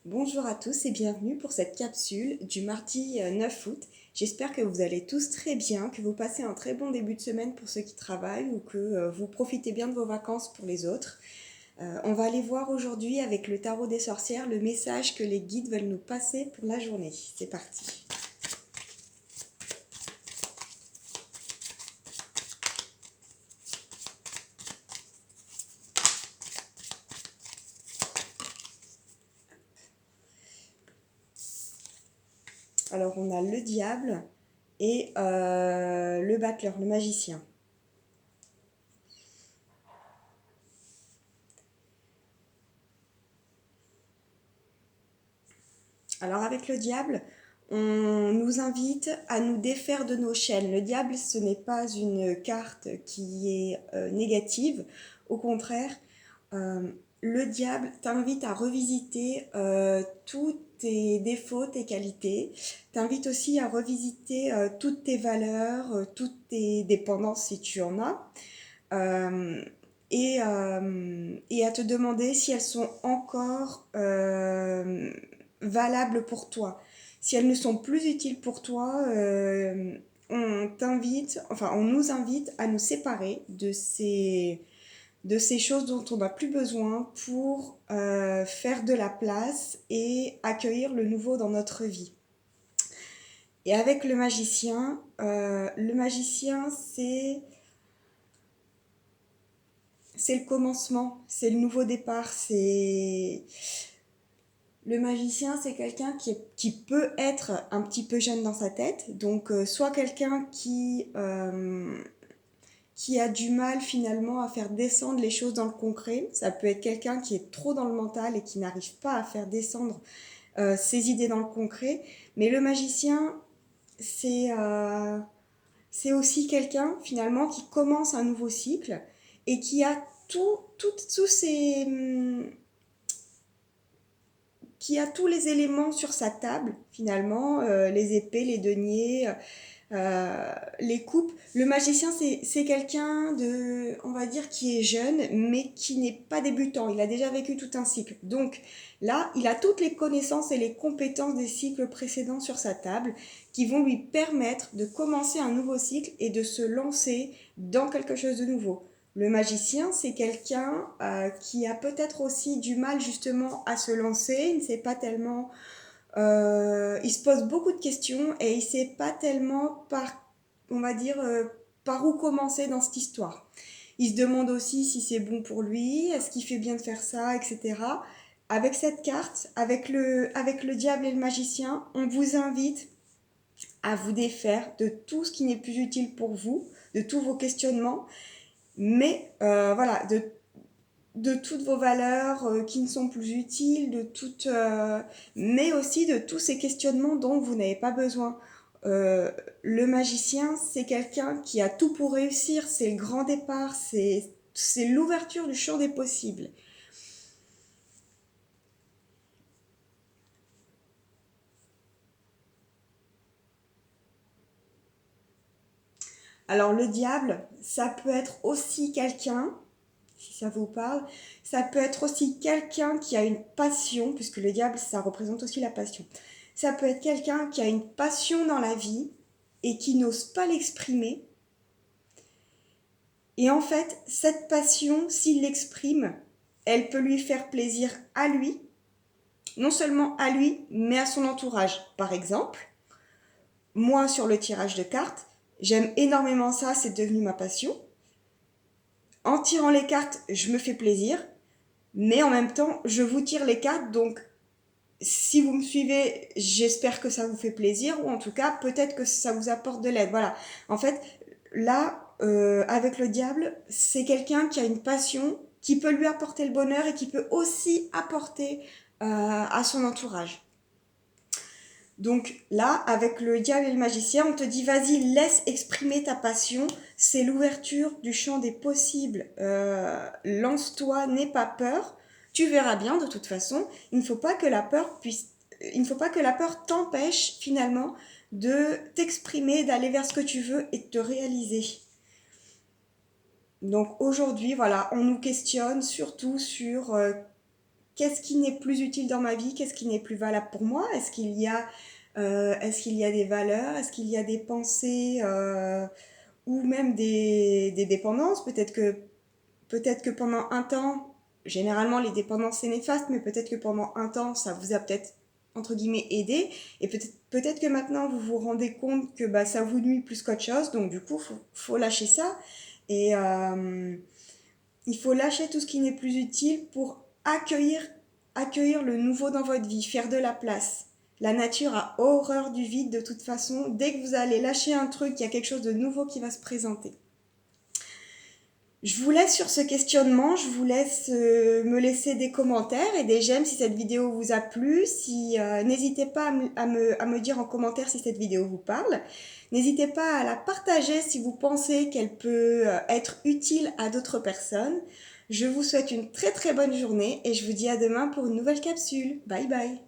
Bonjour à tous et bienvenue pour cette capsule du mardi 9 août. J'espère que vous allez tous très bien, que vous passez un très bon début de semaine pour ceux qui travaillent ou que vous profitez bien de vos vacances pour les autres. On va aller voir aujourd'hui avec le tarot des sorcières le message que les guides veulent nous passer pour la journée. C'est parti. Alors on a le diable et le battleur, le magicien. Alors avec le diable, on nous invite à nous défaire de nos chaînes. Le diable, ce n'est pas une carte qui est négative. Au contraire, euh, le diable t'invite à revisiter tous tes défauts, tes qualités. T'invite aussi à revisiter toutes tes valeurs, toutes tes dépendances si tu en as. Euh, et à te demander si elles sont encore valables pour toi. Si elles ne sont plus utiles pour toi, on nous invite à nous séparer de ces choses dont on n'a plus besoin pour faire de la place et accueillir le nouveau dans notre vie. Et avec le magicien, c'est le commencement, c'est le nouveau départ, c'est... Le magicien, c'est quelqu'un qui peut être un petit peu jeune dans sa tête, donc soit quelqu'un qui a du mal finalement à faire descendre les choses dans le concret, ça peut être quelqu'un qui est trop dans le mental et qui n'arrive pas à faire descendre ses idées dans le concret, mais le magicien, c'est c'est aussi quelqu'un finalement qui commence un nouveau cycle et qui a tous ces qui a tous les éléments sur sa table finalement, les épées, les deniers, les coupes. Le magicien, c'est quelqu'un de, on va dire, qui est jeune, mais qui n'est pas débutant. Il a déjà vécu tout un cycle. Donc là, il a toutes les connaissances et les compétences des cycles précédents sur sa table qui vont lui permettre de commencer un nouveau cycle et de se lancer dans quelque chose de nouveau. Le magicien, c'est quelqu'un qui a peut-être aussi du mal justement à se lancer, il ne sait pas tellement il se pose beaucoup de questions et il ne sait pas tellement on va dire, par où commencer dans cette histoire. Il se demande aussi si c'est bon pour lui, est-ce qu'il fait bien de faire ça, etc. Avec cette carte, avec le diable et le magicien, on vous invite à vous défaire de tout ce qui n'est plus utile pour vous, de tous vos questionnements, mais voilà, de toutes vos valeurs qui ne sont plus utiles, mais aussi de tous ces questionnements dont vous n'avez pas besoin. Le magicien, c'est quelqu'un qui a tout pour réussir, c'est le grand départ, c'est l'ouverture du champ des possibles. Alors le diable, ça peut être aussi quelqu'un, si ça vous parle, ça peut être aussi quelqu'un qui a une passion, puisque le diable, ça représente aussi la passion. Ça peut être quelqu'un qui a une passion dans la vie et qui n'ose pas l'exprimer. Et en fait, cette passion, s'il l'exprime, elle peut lui faire plaisir à lui, non seulement à lui, mais à son entourage. Par exemple, moi sur le tirage de cartes, j'aime énormément ça, c'est devenu ma passion. En tirant les cartes, je me fais plaisir, mais en même temps, je vous tire les cartes, donc si vous me suivez, j'espère que ça vous fait plaisir, ou en tout cas, peut-être que ça vous apporte de l'aide. Voilà. En fait, là, avec le diable, c'est quelqu'un qui a une passion, qui peut lui apporter le bonheur et qui peut aussi apporter à son entourage. Donc là, avec le diable et le magicien, on te dit vas-y, laisse exprimer ta passion. C'est l'ouverture du champ des possibles. Lance-toi, n'aie pas peur. Tu verras bien de toute façon. Il ne faut pas que la peur il ne faut pas que la peur t'empêche finalement de t'exprimer, d'aller vers ce que tu veux et de te réaliser. Donc aujourd'hui, voilà, on nous questionne surtout sur qu'est-ce qui n'est plus utile dans ma vie, qu'est-ce qui n'est plus valable pour moi, est-ce qu'il y a des valeurs, est-ce qu'il y a des pensées ou même des dépendances, peut-être que pendant un temps, généralement les dépendances c'est néfaste, mais peut-être que pendant un temps ça vous a peut-être entre guillemets aidé, et peut-être que maintenant vous vous rendez compte que bah, ça vous nuit plus qu'autre chose, donc du coup faut lâcher ça, et il faut lâcher tout ce qui n'est plus utile pour accueillir le nouveau dans votre vie, faire de la place. La nature a horreur du vide de toute façon. Dès que vous allez lâcher un truc, il y a quelque chose de nouveau qui va se présenter. Je vous laisse sur ce questionnement, je vous laisse me laisser des commentaires et des j'aime si cette vidéo vous a plu. N'hésitez pas à me dire en commentaire si cette vidéo vous parle. N'hésitez pas à la partager si vous pensez qu'elle peut être utile à d'autres personnes. Je vous souhaite une très très bonne journée et je vous dis à demain pour une nouvelle capsule. Bye bye.